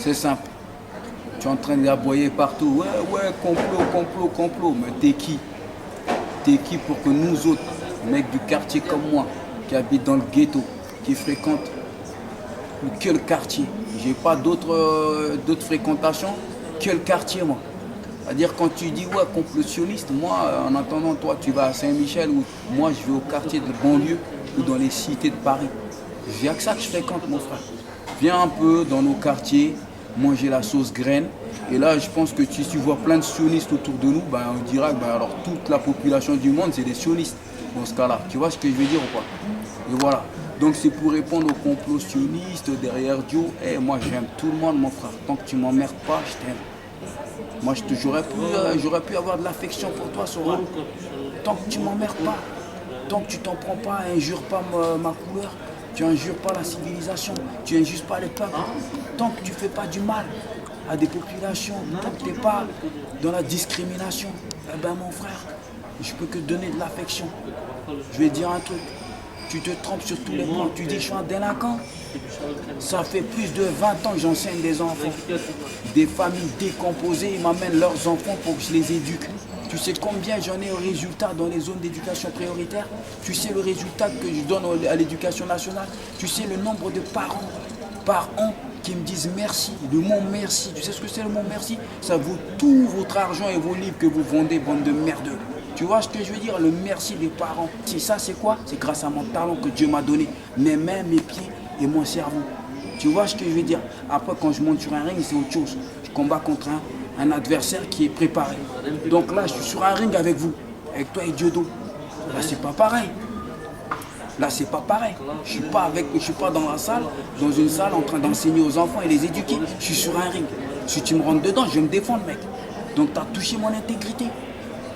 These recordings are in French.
C'est simple. Tu es en train d'aboyer partout. Ouais, complot. Mais t'es qui? T'es qui pour que nous autres, mecs du quartier comme moi, qui habitent dans le ghetto, qui fréquentent que le quartier, j'ai pas d'autres fréquentations que le quartier, moi. C'est-à-dire quand tu dis ouais complottionniste, moi en attendant toi tu vas à Saint-Michel ou moi je vais au quartier de banlieue ou dans les cités de Paris. Il n'y a que ça que je fréquente mon frère. Viens un peu dans nos quartiers, manger la sauce graine. Et là je pense que si tu vois plein de sionistes autour de nous, ben, on dira que ben, alors toute la population du monde c'est des sionistes dans ce cas-là. Tu vois ce que je veux dire ou pas? Et voilà. Donc c'est pour répondre aux complots sionistes derrière Dieu. Moi j'aime tout le monde mon frère. Tant que tu m'emmerdes pas, je t'aime. Moi, j'aurais pu avoir de l'affection pour toi, Sora. Tant que tu m'emmerdes pas, tant que tu t'en prends pas, injure pas ma couleur, tu injures pas la civilisation, tu injures pas les peuples, tant que tu fais pas du mal à des populations, tant que tu n'es pas dans la discrimination, eh ben mon frère, je peux que donner de l'affection. Je vais dire un truc. Tu te trompes sur tous les plans, tu dis je suis un délinquant. Ça fait plus de 20 ans que j'enseigne des enfants. Des familles décomposées, ils m'amènent leurs enfants pour que je les éduque. Tu sais combien j'en ai au résultat dans les zones d'éducation prioritaire? Tu sais le résultat que je donne à l'éducation nationale? Tu sais le nombre de parents par an qui me disent merci, le mot merci. Tu sais ce que c'est le mot merci? Ça vaut tout votre argent et vos livres que vous vendez, bande de merdeux. Tu vois ce que je veux dire? Le merci des parents. C'est ça, c'est quoi? C'est grâce à mon talent que Dieu m'a donné. Mes mains, mes pieds et mon cerveau. Tu vois ce que je veux dire? Après, quand je monte sur un ring, c'est autre chose. Je combats contre un adversaire qui est préparé. Donc là, je suis sur un ring avec vous, avec toi et Diodo. Là, c'est pas pareil. Là, c'est pas pareil. Je suis pas dans la salle, dans une salle en train d'enseigner aux enfants et les éduquer. Je suis sur un ring. Si tu me rentres dedans, je vais me défendre, mec. Donc, tu as touché mon intégrité.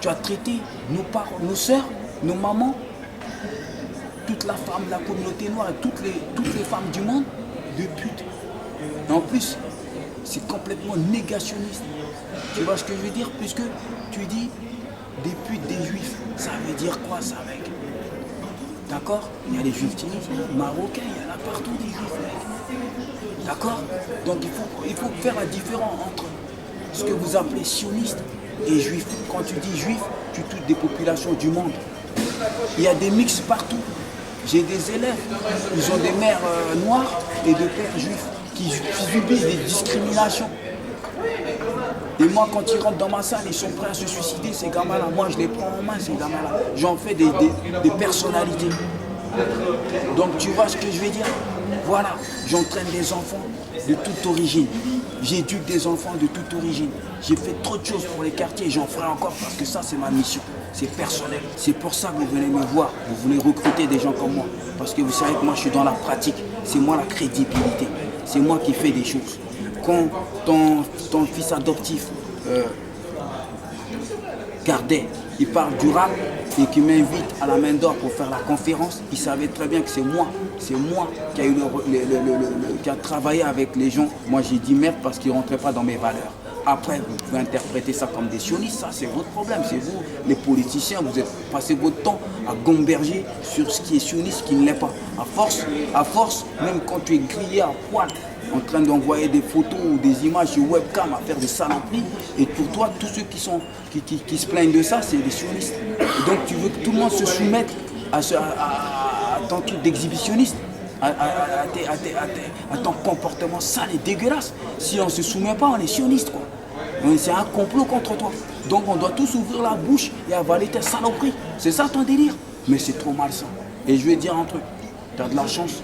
Tu as traité nos parents, nos sœurs, nos mamans, toute la femme de la communauté noire et toutes les femmes du monde de pute. Et en plus, c'est complètement négationniste. Tu vois ce que je veux dire? Puisque tu dis des putes, des juifs. Ça veut dire quoi ça, mec? D'accord? Il y a les juifs tunisiens, marocains, il y en a partout des juifs, mec. D'accord? Donc il faut faire la différence entre ce que vous appelez sionistes et juifs. Quand tu dis juifs, tu touches des populations du monde. Il y a des mix partout. J'ai des élèves, ils ont des mères noires et des pères juifs qui subissent des discriminations. Et moi, quand ils rentrent dans ma salle, ils sont prêts à se suicider, ces gamins-là. Moi, je les prends en main, ces gamins-là. J'en fais des personnalités. Donc, tu vois ce que je veux dire? Voilà, j'entraîne des enfants de toute origine. J'éduque des enfants de toute origine. J'ai fait trop de choses pour les quartiers et j'en ferai encore parce que ça, c'est ma mission. C'est personnel. C'est pour ça que vous venez me voir. Vous voulez recruter des gens comme moi. Parce que vous savez que moi, je suis dans la pratique. C'est moi la crédibilité. C'est moi qui fais des choses. Quand ton fils adoptif, Gardet, il parle du rap et qui m'invite à la main d'or pour faire la conférence, il savait très bien que c'est moi qui a eu qui a travaillé avec les gens. Moi j'ai dit merde parce qu'ils ne rentraient pas dans mes valeurs. Après, vous pouvez interpréter ça comme des sionistes, ça c'est votre problème, c'est vous, les politiciens, vous êtes passé votre temps à gomberger sur ce qui est sioniste, ce qui ne l'est pas. À force, même quand tu es grillé à poil, en train d'envoyer des photos ou des images sur webcam à faire des saloperies, et pour toi, tous ceux qui se plaignent de ça, c'est des sionistes. Et donc tu veux que tout le monde se soumette à ton truc d'exhibitionniste, à ton comportement sale et dégueulasse. Si on ne se soumet pas, on est sioniste, quoi. C'est un complot contre toi. Donc on doit tous ouvrir la bouche et avaler tes saloperies. C'est ça ton délire. Mais c'est trop malsain. Et je vais dire un truc. Tu as de la chance.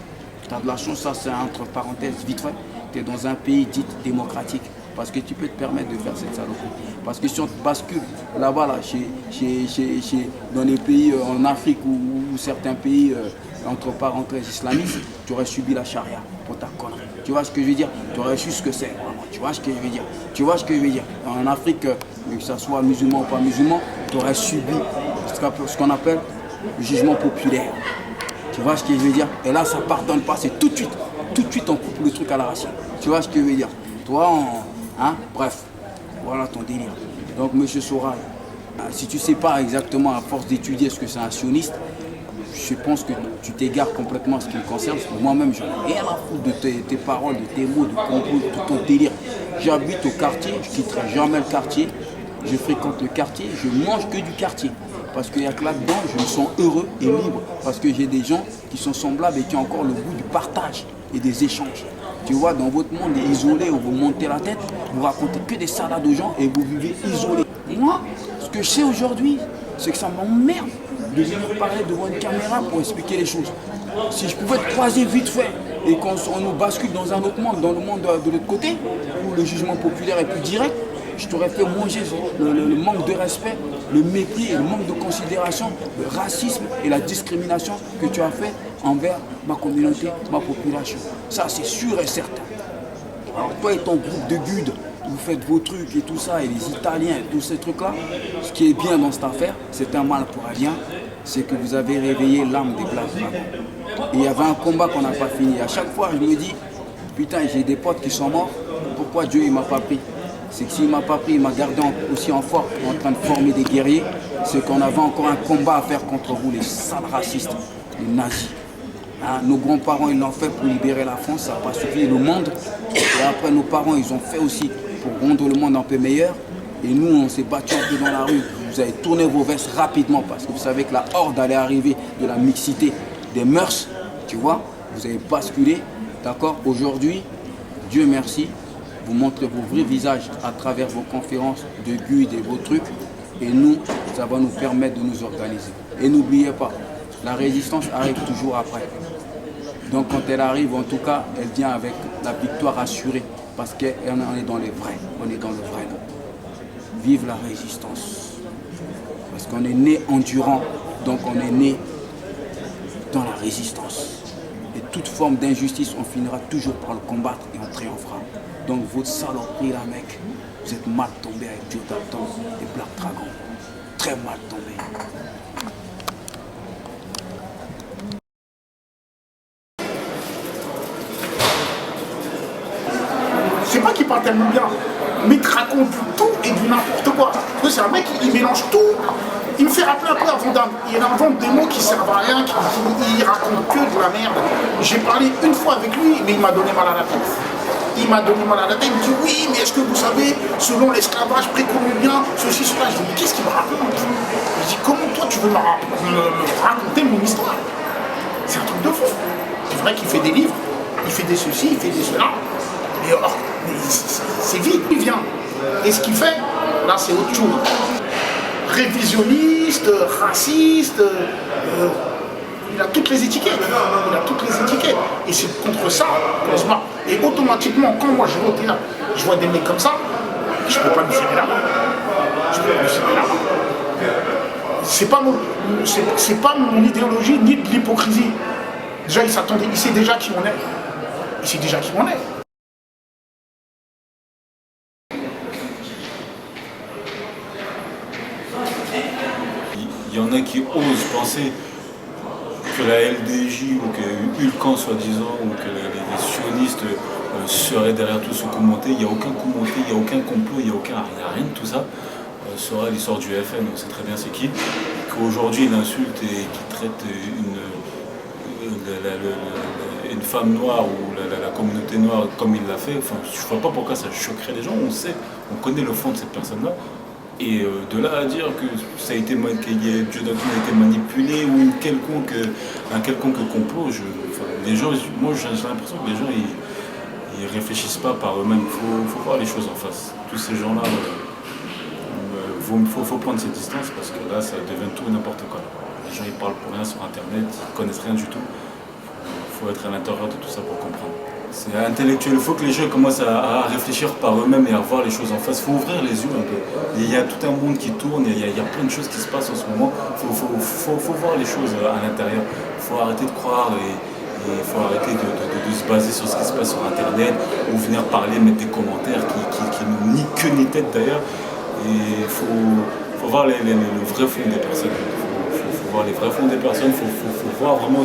Ça c'est entre parenthèses vite fait. Tu es dans un pays dit démocratique. Parce que tu peux te permettre de faire cette saloperie. Parce que si on te bascule là-bas, dans les pays en Afrique ou certains pays entre parenthèses islamistes, tu aurais subi la charia pour ta connerie. Tu vois ce que je veux dire? Tu aurais su ce que c'est, vraiment. Tu vois ce que je veux dire? En Afrique, que ce soit musulman ou pas musulman, tu aurais subi ce qu'on appelle le jugement populaire. Tu vois ce que je veux dire? Et là, ça pardonne pas, c'est tout de suite on coupe le truc à la racine. Tu vois ce que je veux dire? Toi, bref, voilà ton délire. Donc, monsieur Soral, si tu ne sais pas exactement, à force d'étudier ce que c'est un sioniste, je pense que tu t'égares complètement en ce qui me concerne, parce que moi-même, je n'ai rien à foutre de tes paroles, de tes mots, de complot, de tout ton délire. J'habite au quartier, je ne quitterai jamais le quartier, je fréquente le quartier, je mange que du quartier. Parce qu'il n'y a que là-dedans, je me sens heureux et libre, parce que j'ai des gens qui sont semblables et qui ont encore le goût du partage et des échanges. Tu vois, dans votre monde isolé où vous montez la tête, vous racontez que des salades aux gens et vous vivez isolé. Moi, ce que je sais aujourd'hui, c'est que ça m'emmerde de venir parler devant une caméra pour expliquer les choses. Si je pouvais te croiser vite fait et qu'on nous bascule dans un autre monde, dans le monde de l'autre côté, où le jugement populaire est plus direct, je t'aurais fait manger le manque de respect, le mépris et le manque de considération, le racisme et la discrimination que tu as fait envers ma communauté, ma population. Ça, c'est sûr et certain. Alors toi et ton groupe de guides, vous faites vos trucs et tout ça, et les Italiens, et tous ces trucs-là, ce qui est bien dans cette affaire, c'est un mal pour un bien, c'est que vous avez réveillé l'âme des Black Dragons. Et il y avait un combat qu'on n'a pas fini. À chaque fois, je me dis, putain, j'ai des potes qui sont morts, pourquoi Dieu ne m'a pas pris? C'est que s'il ne m'a pas pris, il m'a gardé aussi en force, en train de former des guerriers, c'est qu'on avait encore un combat à faire contre vous, les sales racistes, les nazis. Hein, nos grands-parents, ils l'ont fait pour libérer la France, ça n'a pas suffi, le monde. Et après, nos parents, ils ont fait aussi pour rendre le monde un peu meilleur. Et nous, on s'est battus un peu dans la rue. Vous avez tourné vos vestes rapidement parce que vous savez que la horde allait arriver de la mixité des mœurs. Tu vois, vous avez basculé. D'accord? Aujourd'hui, Dieu merci, vous montrez vos vrais visages à travers vos conférences de guides et vos trucs. Et nous, ça va nous permettre de nous organiser. Et n'oubliez pas, la résistance arrive toujours après. Donc quand elle arrive, en tout cas, elle vient avec la victoire assurée. Parce qu'on est dans les vrais. On est dans le vrai. Vive la résistance. Parce qu'on est né endurant. Donc on est né dans la résistance. Et toute forme d'injustice, on finira toujours par le combattre et on triomphera. Donc votre saloperie là, mec, vous êtes mal tombé avec Dieu Dalton et Black Dragon. Très mal tombé. C'est pas qu'il parle tellement bien, mais il te raconte du tout et du n'importe quoi. C'est un mec, il mélange tout. Il me fait rappeler un peu à Vandame. Il invente des mots qui servent à rien, il raconte que de la merde. J'ai parlé une fois avec lui, mais il m'a donné mal à la tête. Il m'a donné mal à la tête, il me dit oui, mais est-ce que vous savez, selon l'esclavage précolombien, ceci, cela. Je dis mais qu'est-ce qu'il me raconte? Je dis comment toi tu veux me raconter mon histoire? C'est un truc de fou. C'est vrai qu'il fait des livres, il fait des ceci, il fait des cela. Mais c'est vite, il vient. Et ce qu'il fait, là c'est autre chose. Révisionniste, raciste, il a toutes les étiquettes. Il a toutes les étiquettes. Et c'est contre ça qu'on se bat. Et automatiquement, quand moi je vais au théâtre, je vois des mecs comme ça, je ne peux pas me serrer là-bas. Je peux pas me serrer là-bas. C'est pas mon idéologie ni de l'hypocrisie. Déjà, il sait déjà qui on est. Il sait déjà qui on est. Il y en a qui osent penser que la LDJ ou que Hulkan soi-disant ou que les sionistes seraient derrière tout ce commenté. Il n'y a aucun commenté, il n'y a aucun complot, il n'y a rien de tout ça. Sera l'histoire du FN, on sait très bien c'est qui. Qu'aujourd'hui il insulte et qui traite une femme noire ou la communauté noire comme il l'a fait. Enfin, je ne vois pas pourquoi ça choquerait les gens, on connaît le fond de cette personne-là. Et de là à dire que ça a été Joe Dalton a été manipulé ou un quelconque complot, les gens, moi j'ai l'impression que les gens ils réfléchissent pas par eux-mêmes. Il faut voir les choses en face. Tous ces gens-là, faut prendre ses distances parce que là ça devient tout et n'importe quoi. Les gens ils parlent pour rien sur internet, ils connaissent rien du tout. Il faut être à l'intérieur de tout ça pour comprendre. C'est intellectuel, il faut que les gens commencent à réfléchir par eux-mêmes et à voir les choses en face. Il faut ouvrir les yeux un peu. Il y a tout un monde qui tourne, il y a plein de choses qui se passent en ce moment. Il faut voir les choses à l'intérieur. Il faut arrêter de croire et il faut arrêter de se baser sur ce qui se passe sur internet ou venir parler, mettre des commentaires qui n'ont ni queue ni tête d'ailleurs. Et il faut voir le vrai fond des personnes. Il faut voir les vrais fonds des personnes, il faut voir vraiment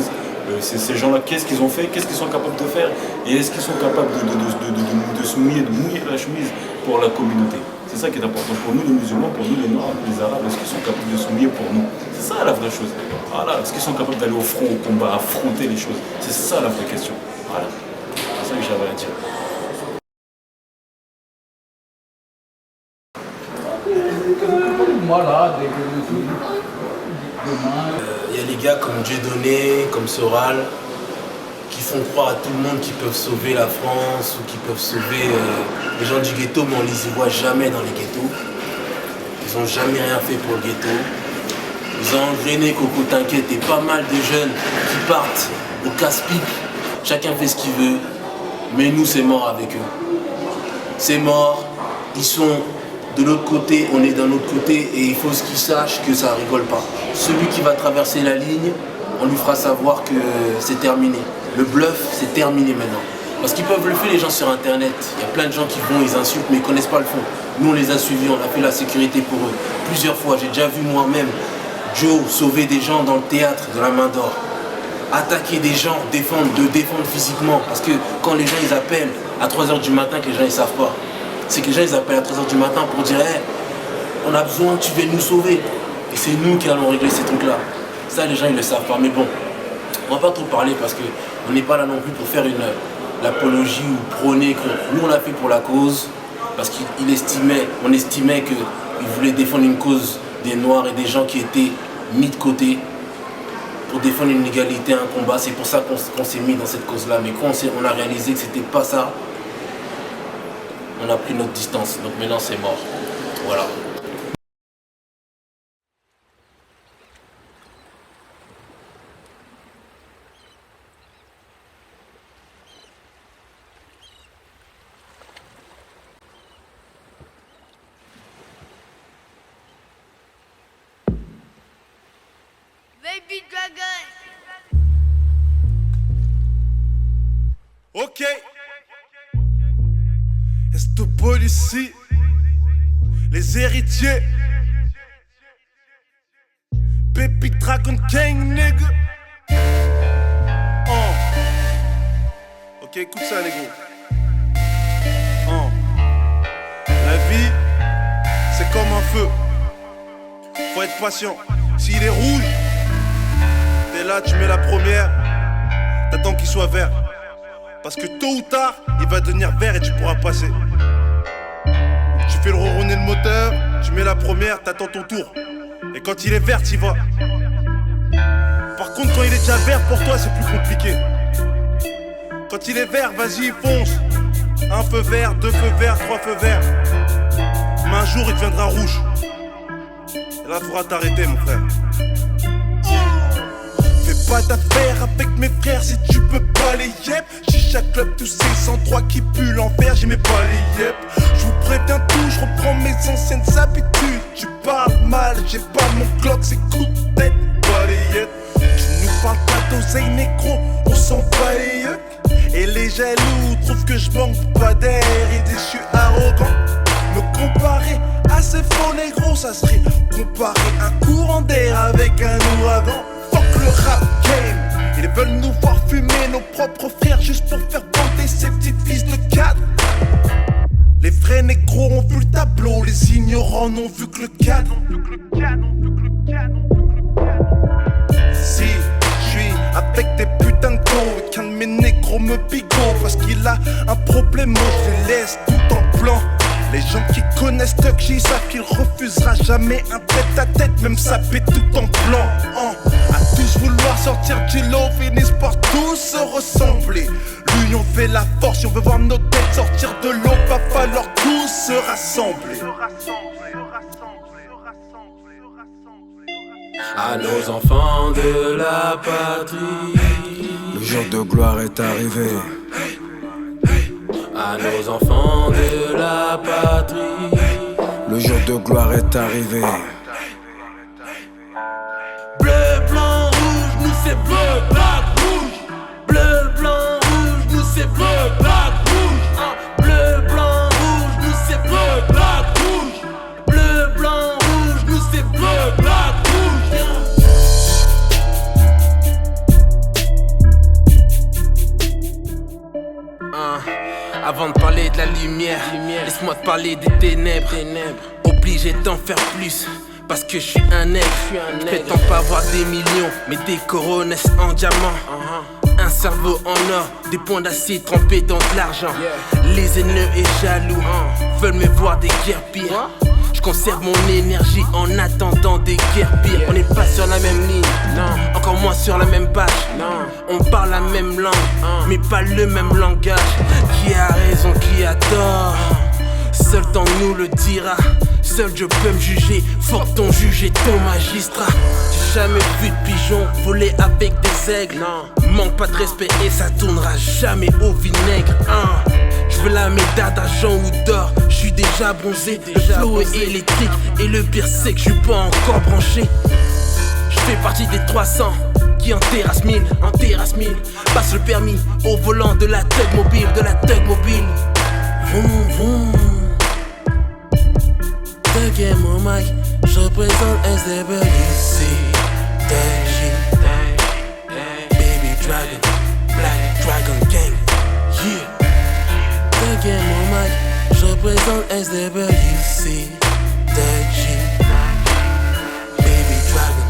ces gens-là, qu'est-ce qu'ils ont fait, qu'est-ce qu'ils sont capables de faire et est-ce qu'ils sont capables de se mouiller, de mouiller la chemise pour la communauté. C'est ça qui est important pour nous les musulmans, pour nous les noirs, les arabes. Est-ce qu'ils sont capables de s'oublier pour nous? C'est ça la vraie chose. Voilà. Est-ce qu'ils sont capables d'aller au front, au combat, affronter les choses? C'est ça la vraie question. Voilà. C'est ça que j'avais à dire. Voilà, Il y a les gars comme Dieudonné, comme Soral, qui font croire à tout le monde qu'ils peuvent sauver la France ou qu'ils peuvent sauver les gens du ghetto, mais on les y voit jamais dans les ghettos. Ils n'ont jamais rien fait pour le ghetto. Ils ont engrainé, Coco, t'inquiète, et pas mal de jeunes qui partent au casse-pipe. Chacun fait ce qu'il veut, mais nous, c'est mort avec eux. C'est mort, ils sont de l'autre côté, on est d'un autre côté, et il faut qu'ils sachent que ça rigole pas. Celui qui va traverser la ligne, on lui fera savoir que c'est terminé. Le bluff, c'est terminé maintenant. Parce qu'ils peuvent bluffer les gens sur internet. Il y a plein de gens qui vont, ils insultent, mais ils connaissent pas le fond. Nous, on les a suivis, on a fait la sécurité pour eux. Plusieurs fois, j'ai déjà vu moi-même Joe sauver des gens dans le théâtre de la main d'or. Attaquer des gens, défendre physiquement. Parce que quand les gens ils appellent à 3h du matin, que les gens ils savent pas. C'est que les gens ils appellent à 3h du matin pour dire hey, on a besoin que tu viennes nous sauver. Et c'est nous qui allons régler ces trucs-là. Ça, les gens ils le savent pas. Mais bon, on va pas trop parler parce qu'on n'est pas là non plus pour faire l'apologie ou prôner. Nous, on l'a fait pour la cause. Parce qu'on estimait qu'il voulait défendre une cause des Noirs et des gens qui étaient mis de côté pour défendre une égalité, un combat. C'est pour ça qu'on s'est mis dans cette cause-là. Mais quand on a réalisé que c'était pas ça, on a pris notre distance. Donc maintenant, c'est mort. Voilà. Baby Dragon. Ok. Estopol ici. Les héritiers. Baby Dragon Gang, nigga. Ok, écoute ça, les gros. La vie, c'est comme un feu. Faut être patient. S'il est rouge, t'es là, tu mets la première. T'attends qu'il soit vert. Parce que tôt ou tard, il va devenir vert et tu pourras passer. Tu fais le ronronner le moteur, tu mets la première, t'attends ton tour. Et quand il est vert, t'y vas. Par contre, quand il est déjà vert, pour toi, c'est plus compliqué. Quand il est vert, vas-y, fonce. Un feu vert, deux feux verts, trois feux verts. Mais un jour, il deviendra rouge. Et là, faudra t'arrêter, mon frère. Fais pas d'affaires avec mes frères si tu peux pas les yep. Chicha club, tous ces 103 qui puent l'enfer, j'aimais pas les yep. Je vous préviens tout, je reprends mes anciennes habitudes. Tu parles mal, j'ai pas mon clock, c'est coup de tête, balayette. Tu nous parles pas d'oseille négro, on s'en bat les yeux. Et les jaloux trouvent que je manque pas d'air et je suis arrogant. Me comparer à ces faux négros, ça serait comparer un courant d'air avec un ouragan. Fuck le rap game, ils veulent nous voir fumer nos propres frères juste pour faire bander ces petites fils de cadre. Les vrais négros ont vu le tableau, les ignorants n'ont vu que le cadre. Si je suis avec des putains de cons et qu'un de mes négros me picote parce qu'il a un problème, moi je les laisse tout en blanc. Les gens qui connaissent Tuck G savent qu'il refusera jamais un tête-à-tête, même sapé tout en blanc. À tous vouloir sortir du lot, finissent par tous se ressembler. L'union fait la force, si on veut voir nos têtes sortir de l'eau, va falloir tous se rassembler. À nos enfants de la patrie, le jour de gloire est arrivé. à nos enfants de la patrie. Le jour de gloire est arrivé. Bleu, blanc, rouge, nous c'est bleu, black, rouge. Bleu, blanc, rouge, nous c'est bleu, black, rouge. Bleu, blanc, rouge, nous c'est bleu, black, rouge. Bleu, blanc, rouge, nous c'est bleu, black, rouge. Avant de parler de la lumière. Laisse-moi te parler des ténèbres. Obligé d'en faire plus. Parce que je suis un nègre. Je prétends pas avoir des millions, mais des coronets en diamant. Un cerveau en or, des points d'acier trempés dans de l'argent. Les haineux et jaloux veulent me voir des guerres pires. Je conserve mon énergie en attendant des guerres pires. On n'est pas sur la même ligne, non. Encore moins sur la même page, non. On parle la même langue, mais pas le même langage. Qui a raison, qui a tort, seul temps nous le dira. Seul je peux me juger, fort ton juge et ton magistrat. J'ai jamais vu de pigeon voler avec des aigles, non. Manque pas de respect et ça tournera jamais au vinaigre, hein. Je veux la médaille d'argent ou d'or, je suis déjà bronzé. Le flow est électrique et le pire c'est que je suis pas encore branché. Je fais partie des 300 qui en terrasse 1000, passe le permis au volant de la Tug Mobile, Vroom, vroom. Tug et mon mic, je représente SWC, Baby Dragon, Black Dragon Gang, yeah. Tug et mon mic, je représente SWC, Baby Dragon.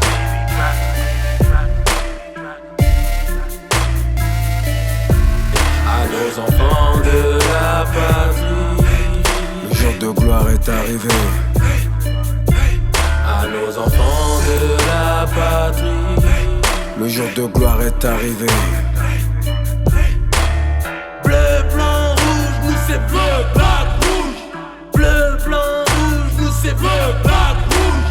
À nos enfants de la patrie, le jour de gloire est arrivé. À nos enfants de la patrie, le jour de gloire est arrivé. bleu, blanc, rouge, nous c'est bleu, black, rouge. Bleu, blanc, rouge, nous c'est bleu, black, rouge.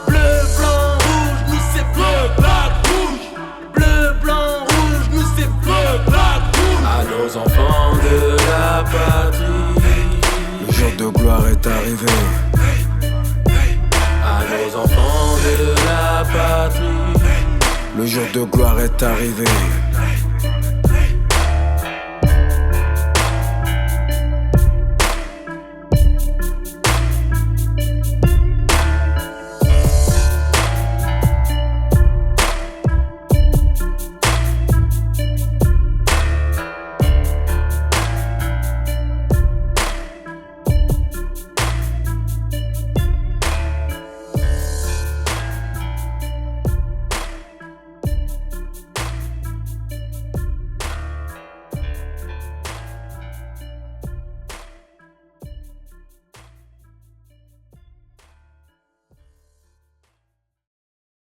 Bleu, blanc, rouge, nous c'est bleu, black, rouge. Bleu, blanc, rouge, nous c'est bleu, black, rouge. À nos enfants de la patrie, le jour de gloire est arrivé. à nos enfants de la patrie, le jour de gloire est arrivé.